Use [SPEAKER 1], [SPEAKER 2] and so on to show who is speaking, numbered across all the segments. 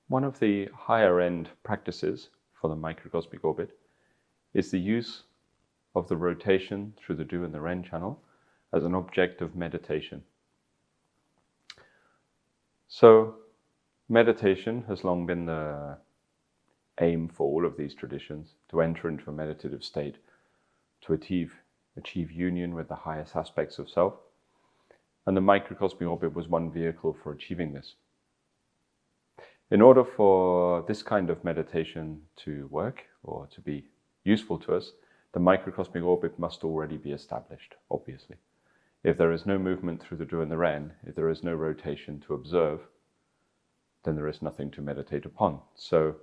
[SPEAKER 1] One of the higher end practices for the microcosmic orbit is the use of the rotation through the Do and the Ren channel as an object of meditation. So meditation has long been the aim for all of these traditions, to enter into a meditative state, to achieve union with the highest aspects of self. And the microcosmic orbit was one vehicle for achieving this. In order for this kind of meditation to work or to be useful to us, the microcosmic orbit must already be established, obviously. If there is no movement through the Do and the Ren, if there is no rotation to observe, then there is nothing to meditate upon. So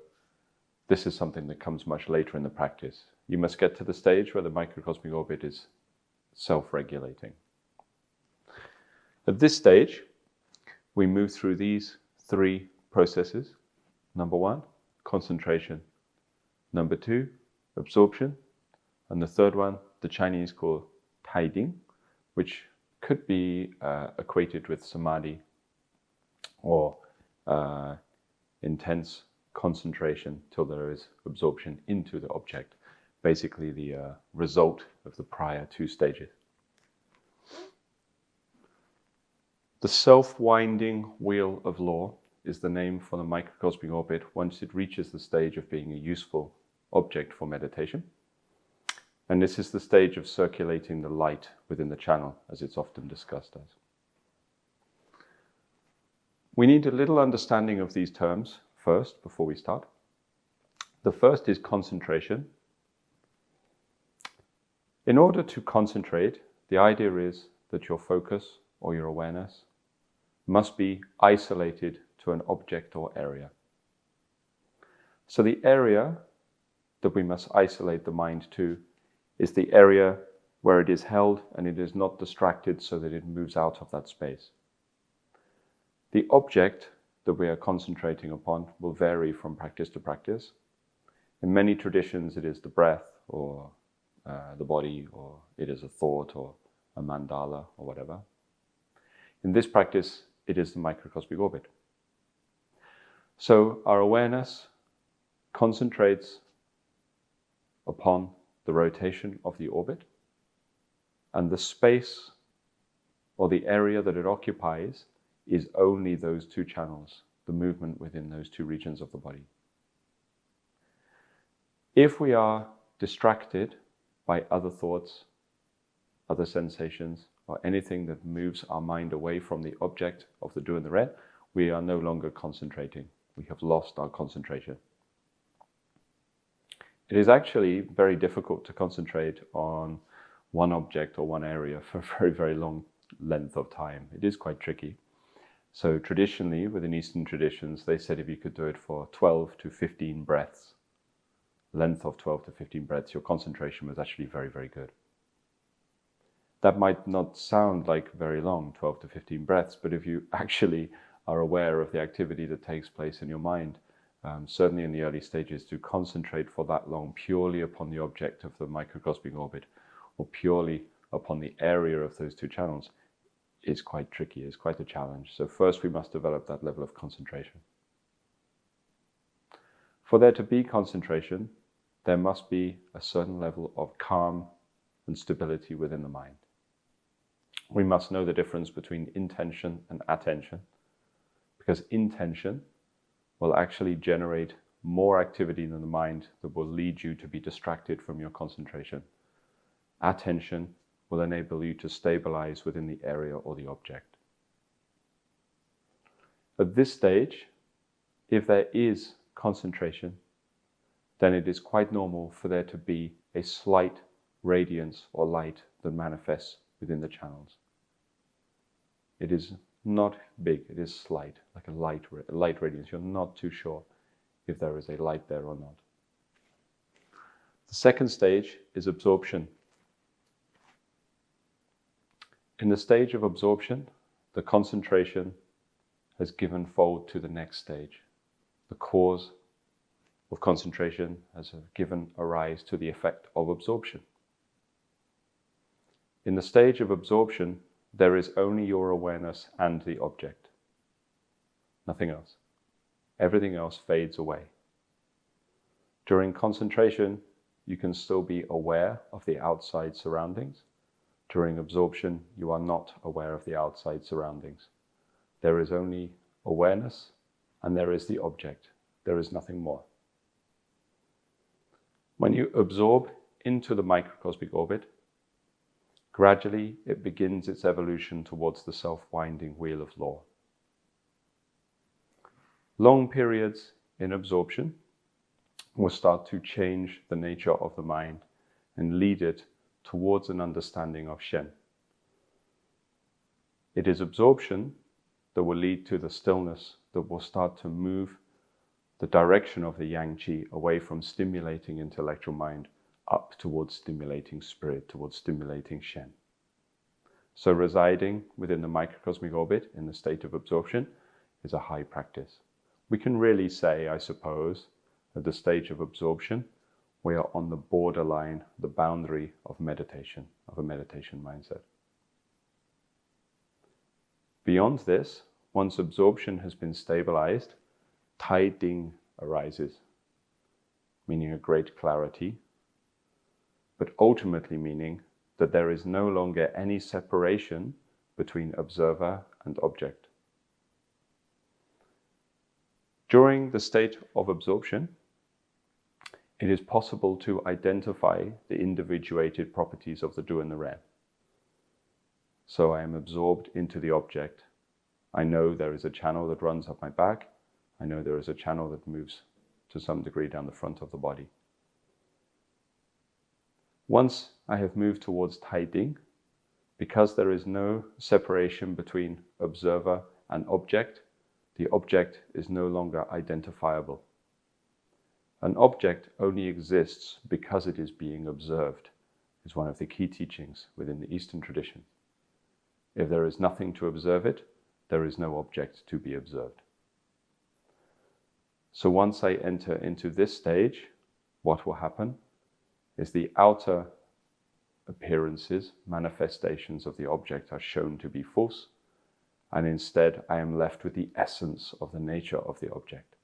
[SPEAKER 1] this is something that comes much later in the practice. You must get to the stage where the microcosmic orbit is self-regulating. At this stage, we move through these three processes. Number one, concentration. Number two, absorption. And the third one, the Chinese call taiding, which could be equated with samadhi or intense concentration till there is absorption into the object. Basically the result of the prior two stages. The self-winding wheel of law is the name for the microcosmic orbit once it reaches the stage of being a useful object for meditation. And this is the stage of circulating the light within the channel, as it's often discussed as. We need a little understanding of these terms first, before we start. The first is concentration. In order to concentrate, the idea is that your focus or your awareness must be isolated to an object or area. So the area that we must isolate the mind to is the area where it is held and it is not distracted so that it moves out of that space. The object that we are concentrating upon will vary from practice to practice. In many traditions it is the breath or the body, or it is a thought or a mandala or whatever. In this practice it is the microcosmic orbit. So our awareness concentrates upon the rotation of the orbit, and the space or the area that it occupies is only those two channels, the movement within those two regions of the body. If we are distracted by other thoughts, other sensations, or anything that moves our mind away from the object of the Do and the Ren, we are no longer concentrating. We have lost our concentration. It is actually very difficult to concentrate on one object or one area for a very, very long length of time. It is quite tricky. So traditionally, within Eastern traditions, they said if you could do it for 12 to 15 breaths, length of 12 to 15 breaths, your concentration was actually very, very good. That might not sound like very long, 12 to 15 breaths, but if you actually are aware of the activity that takes place in your mind, certainly in the early stages, to concentrate for that long purely upon the object of the microcosmic orbit or purely upon the area of those two channels is quite tricky, is quite a challenge. So first we must develop that level of concentration. For there to be concentration, there must be a certain level of calm and stability within the mind. We must know the difference between intention and attention, because intention will actually generate more activity in the mind that will lead you to be distracted from your concentration. Attention will enable you to stabilize within the area or the object. At this stage, if there is concentration, then it is quite normal for there to be a slight radiance or light that manifests within the channels. It is not big, it is slight, like a light radiance. You're not too sure if there is a light there or not. The second stage is absorption. In the stage of absorption, the concentration has given fold to the next stage. The cause of concentration has given a rise to the effect of absorption. In the stage of absorption, there is only your awareness and the object, nothing else. everything else fades away. During concentration, you can still be aware of the outside surroundings. During absorption, you are not aware of the outside surroundings. There is only awareness, and there is the object. There is nothing more. When you absorb into the microcosmic orbit, gradually it begins its evolution towards the self-winding wheel of law. Long periods in absorption will start to change the nature of the mind and lead it towards an understanding of Shen. It is absorption that will lead to the stillness that will start to move the direction of the Yang Qi away from stimulating intellectual mind up towards stimulating spirit, towards stimulating Shen. So residing within the microcosmic orbit in the state of absorption is a high practice. We can really say, I suppose, at the stage of absorption, we are on the borderline, the boundary of meditation, of a meditation mindset. Beyond this, once absorption has been stabilized, Tai Ding arises, meaning a great clarity, but ultimately meaning that there is no longer any separation between observer and object. During the state of absorption, it is possible to identify the individuated properties of the Du and the Ren. So I am absorbed into the object. I know there is a channel that runs up my back. I know there is a channel that moves to some degree down the front of the body. Once I have moved towards Tai Ding, because there is no separation between observer and object, the object is no longer identifiable. An object only exists because it is being observed, is one of the key teachings within the Eastern tradition. If there is nothing to observe it, there is no object to be observed. So once I enter into this stage, what will happen is the outer appearances, manifestations of the object are shown to be false, and instead I am left with the essence of the nature of the object.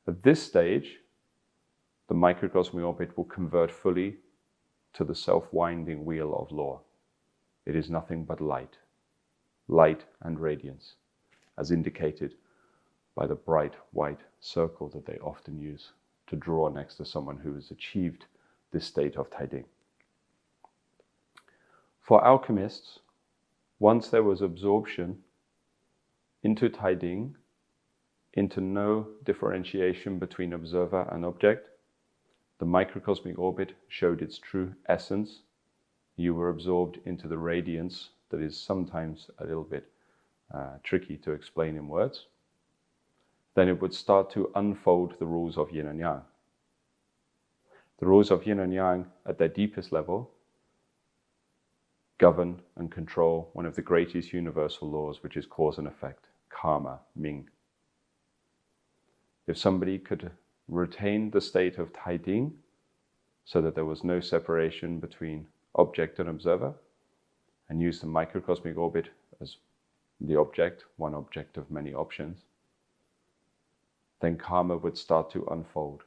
[SPEAKER 1] At this stage, the microcosmic orbit will convert fully to the self-winding wheel of law. It is nothing but light, light and radiance, as indicated by the bright white circle that they often use to draw next to someone who has achieved this state of Tai Ding. For alchemists, once there was absorption into Tai Ding, into no differentiation between observer and object, the microcosmic orbit showed its true essence. You were absorbed into the radiance that is sometimes a little bit tricky to explain in words. Then it would start to unfold the rules of yin and yang. The rules of yin and yang at their deepest level govern and control one of the greatest universal laws, which is cause and effect, karma, Ming. If somebody could retain the state of Tai Ding so that there was no separation between object and observer, and use the microcosmic orbit as the object, one object of many options, then karma would start to unfold.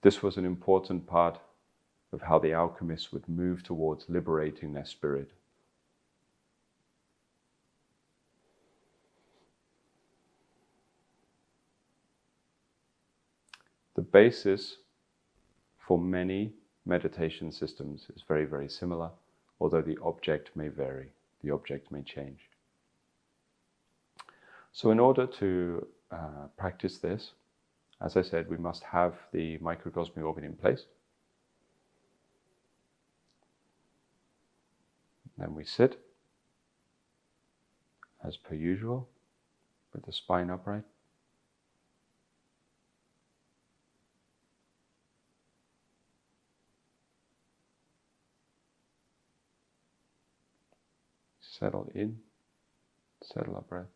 [SPEAKER 1] This was an important part of how the alchemists would move towards liberating their spirit. The basis for many meditation systems is very, very similar, although the object may vary, the object may change. So in order to practice this, as I said, we must have the microcosmic orbit in place. Then we sit, as per usual, with the spine upright. Settle in, settle our breath.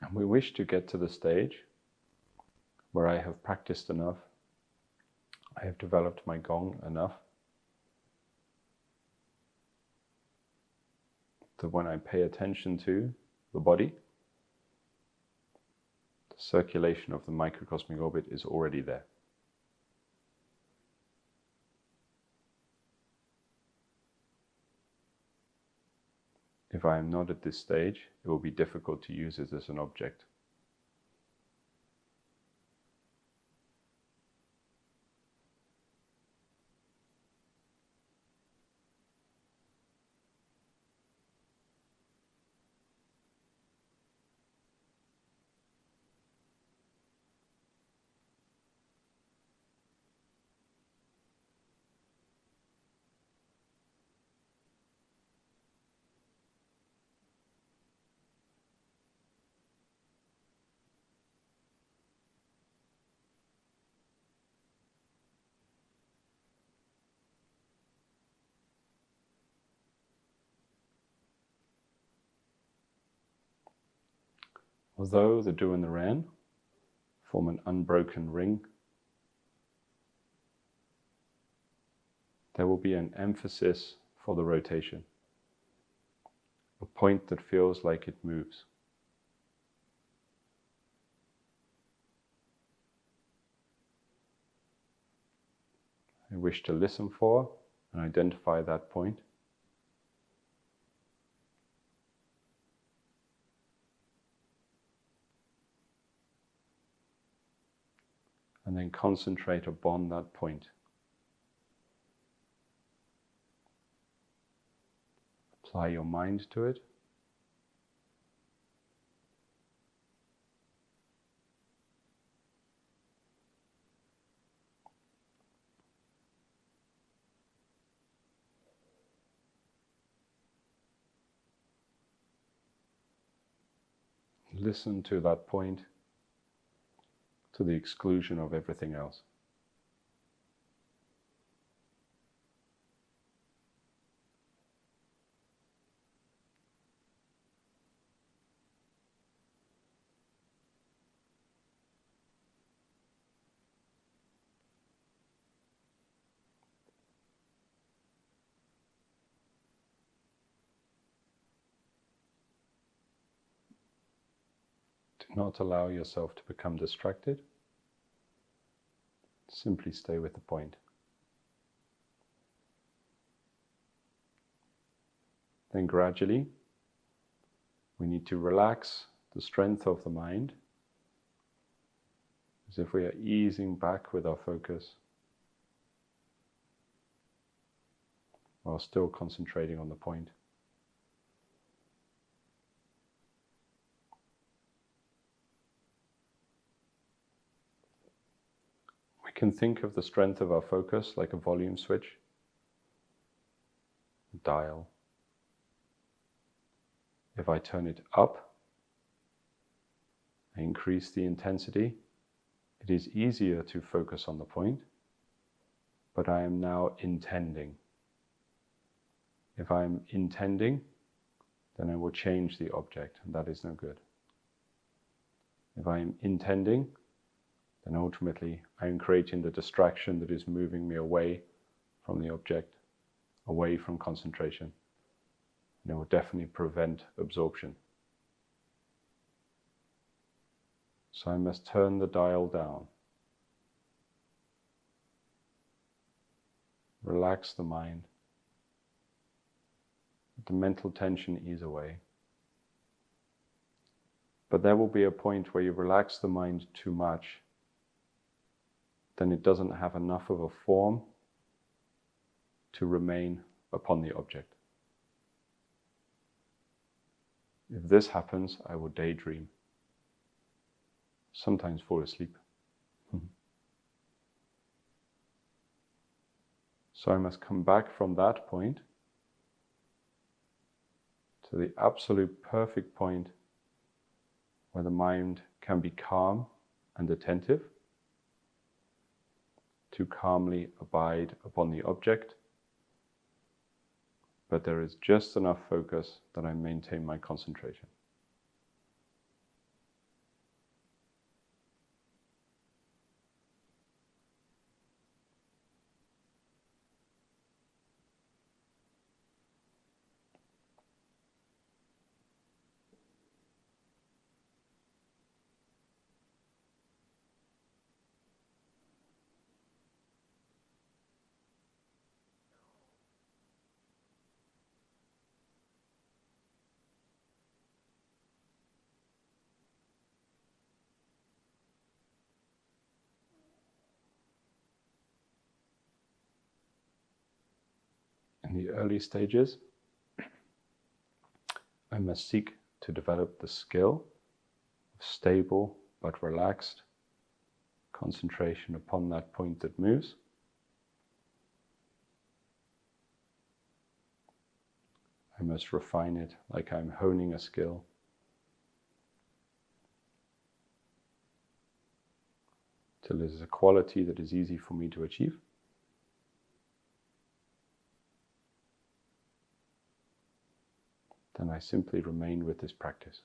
[SPEAKER 1] And we wish to get to the stage where I have practiced enough, I have developed my gong enough, that when I pay attention to the body, the circulation of the microcosmic orbit is already there. If I am not at this stage, it will be difficult to use it as an object. Although the Du and the Ren form an unbroken ring, there will be an emphasis for the rotation, a point that feels like it moves. I wish to listen for and identify that point. And then concentrate upon that point. Apply your mind to it. Listen to that point to the exclusion of everything else. Do not allow yourself to become distracted. Simply stay with the point. Then gradually, we need to relax the strength of the mind, as if we are easing back with our focus, while still concentrating on the point. We can think of the strength of our focus like a volume switch, a dial. If I turn it up, I increase the intensity, it is easier to focus on the point, but I am now intending. If I am intending, then I will change the object, and that is no good. If I am intending, then ultimately I am creating the distraction that is moving me away from the object, away from concentration. And it will definitely prevent absorption. So I must turn the dial down. Relax the mind. Let the mental tension ease away. But there will be a point where you relax the mind too much, then it doesn't have enough of a form to remain upon the object. If this happens, I will daydream, sometimes fall asleep. So I must come back from that point to the absolute perfect point where the mind can be calm and attentive, to calmly abide upon the object, but there is just enough focus that I maintain my concentration. the early stages, I must seek to develop the skill of stable but relaxed concentration upon that point that moves. I must refine it like I'm honing a skill. Till it is a quality that is easy for me to achieve. Then I simply remain with this practice.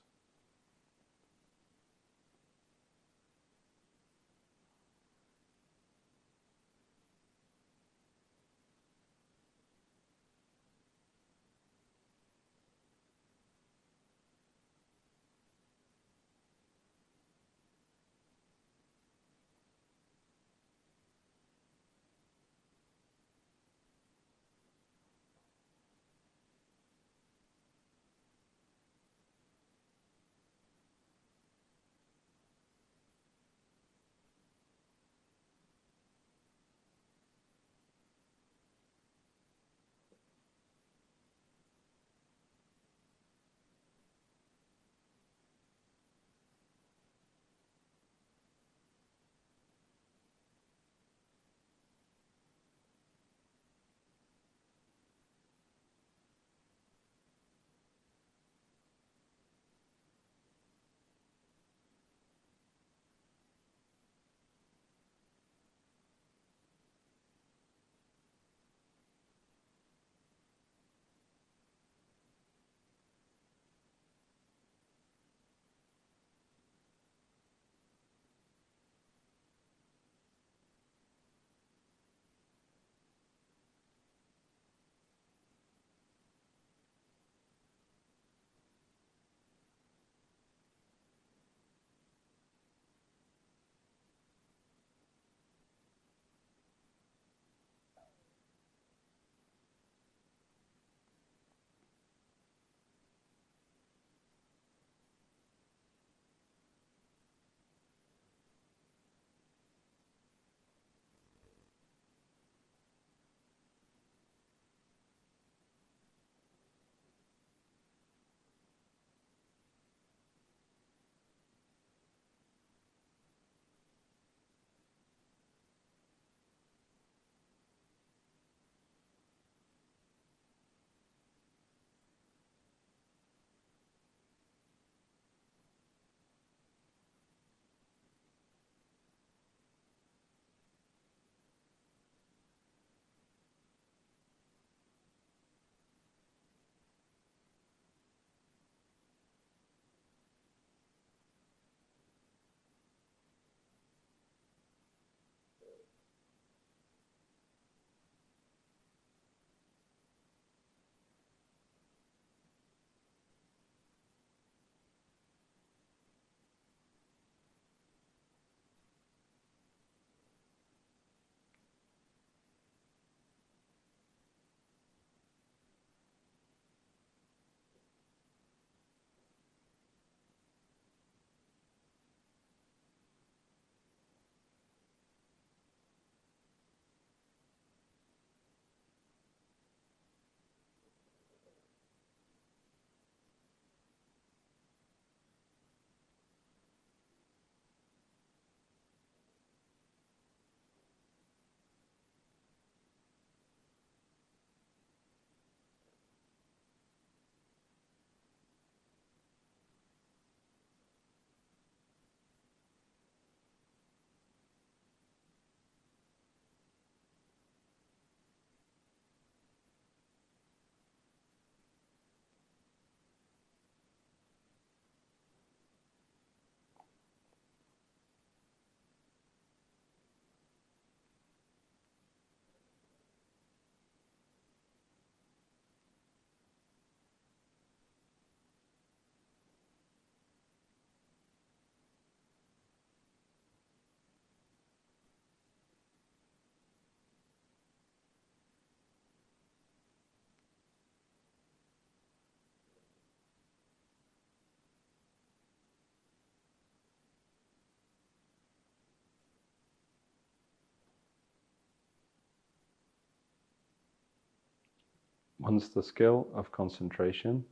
[SPEAKER 1] Once the skill of concentration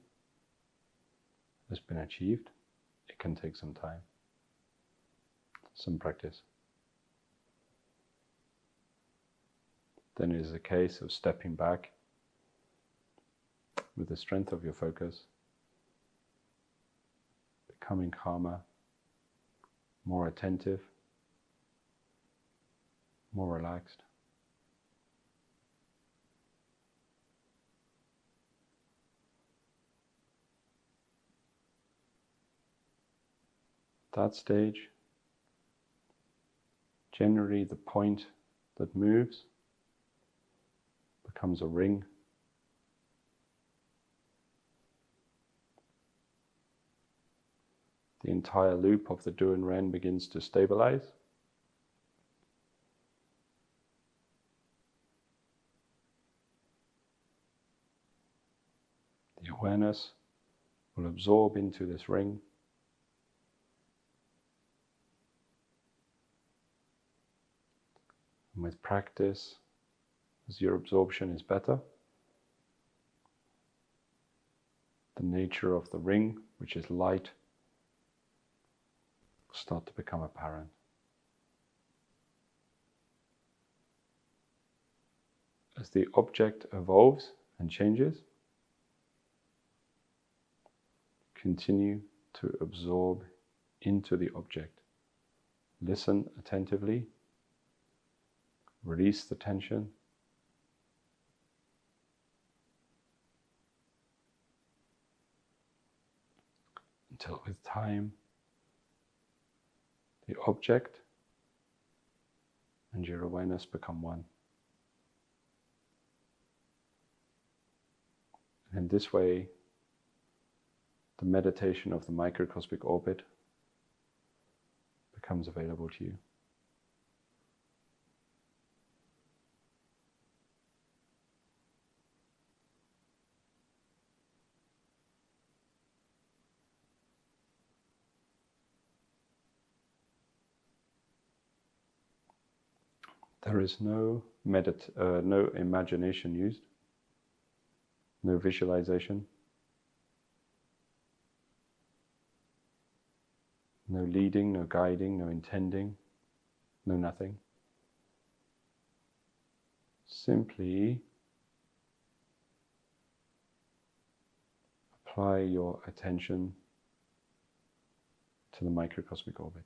[SPEAKER 1] has been achieved, it can take some time, some practice. Then it is a case of stepping back with the strength of your focus, becoming calmer, more attentive, more relaxed. At that stage, generally the point that moves becomes a ring. The entire loop of the Duan Ren begins to stabilize. The awareness will absorb into this ring. And with practice, as your absorption is better, the nature of the ring, which is light, will start to become apparent. As the object evolves and changes, continue to absorb into the object. Listen attentively. Release the tension. Until with time, the object and your awareness become one. And in this way, the meditation of the microcosmic orbit becomes available to you. There is no imagination used, no visualization, no leading, no guiding, no intending, no nothing. Simply apply your attention to the microcosmic orbit.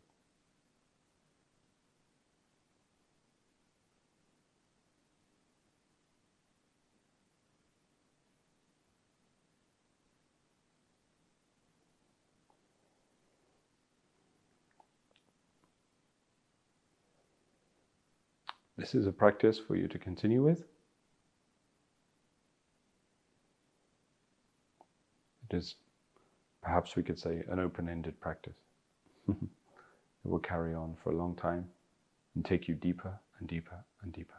[SPEAKER 1] This is a practice for you to continue with. It is, perhaps we could say, an open-ended practice. It will carry on for a long time and take you deeper and deeper and deeper.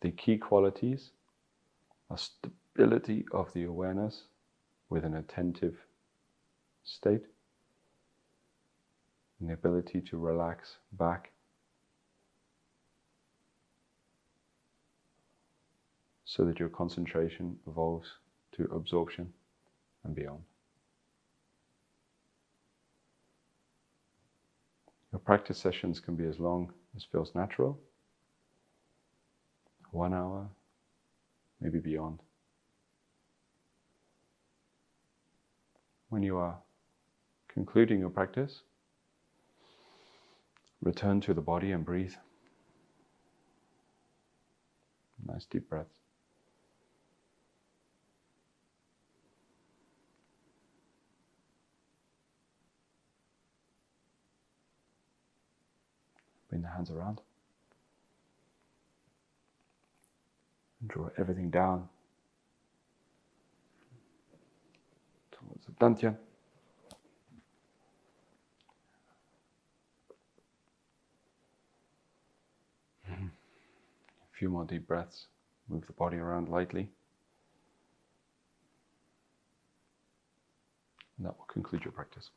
[SPEAKER 1] The key qualities are stability of the awareness with an attentive state, and the ability to relax back so that your concentration evolves to absorption and beyond. Your practice sessions can be as long as feels natural, 1 hour, maybe beyond. When you are concluding your practice, return to the body and breathe. Nice deep breaths. Bring the hands around. And draw everything down towards the dantian. A few more deep breaths. Move the body around lightly. And that will conclude your practice.